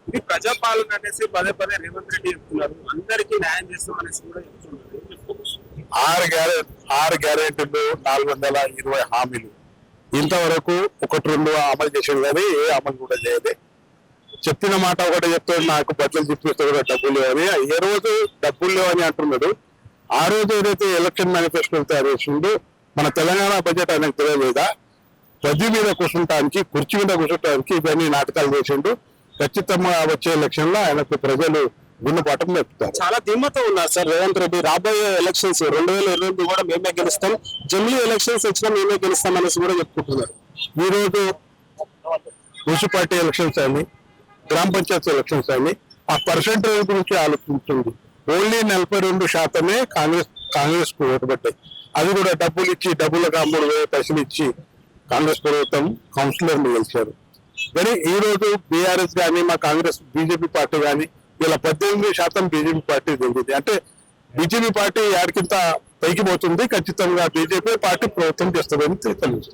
ఇది ప్రజాపాలన అనేసి పదే పదే రేవంత్ రెడ్డి చెప్తున్నారు. అందరికీ న్యాయం చేస్తాం అనేసి కూడా చెప్తున్నారు. ఆరు గ్యారెంటీలు 420 హామీలు ఇంతవరకు ఒకటి రెండు అమలు చేసేది కానీ ఏ అమలు కూడా చేయదు. చెప్పిన మాట ఒకటి చెప్తాడు, నాకు బట్టలు చెప్పిస్తే కూడా డబ్బులు లేవని. ఏ రోజు డబ్బులు లేవని అంటున్నాడు. ఆ రోజు ఏదైతే ఎలక్షన్ మేనిఫెస్టో తయారు చేసిందో మన తెలంగాణ బడ్జెట్ ఆయనకు తెలియలేదా? గది మీద కూర్చుంటానికి, కుర్చీ మీద కూర్చుంటానికి ఇవన్నీ నాటకాలు చేసిండు. ఖచ్చితంగా వచ్చే ఎలక్షన్ లో ఆయనకు ప్రజలు గుణపాఠం నేర్పుతారు. చాలా ధీమతో ఉన్నారు సార్ రేవంత్ రెడ్డి. రాబోయే ఎలక్షన్స్ 2028 కూడా మేమే గెలుస్తాం, జమిలీ ఎలక్షన్స్ వచ్చినా మేమే గెలుస్తాం అనేసి కూడా చెప్పుకుంటున్నారు. ఈ రోజు మున్సిపాలిటీ ఎలక్షన్స్ అని, గ్రామ పంచాయతీ ఎలక్షన్స్ అని ఆ పర్సెంటేజ్ గురించి ఆలోచించింది. ఓన్లీ 42% కాంగ్రెస్ కు ఓటు పట్టాయి. అది కూడా డబ్బులు ఇచ్చి, డబ్బులకు 3,000 పైసలు ఇచ్చి కాంగ్రెస్ ప్రభుత్వం కౌన్సిలర్లు గెలిచారు. కానీ ఈ రోజు బీఆర్ఎస్ కానీ, మా కాంగ్రెస్ బీజేపీ పార్టీ కానీ ఇలా 18% బీజేపీ పార్టీ జరిగింది. అంటే బీజేపీ పార్టీ యాడికింత పైకి పోతుంది. ఖచ్చితంగా బీజేపీ పార్టీ ప్రభుత్వం చేస్తుందని తెలుస్తుంది.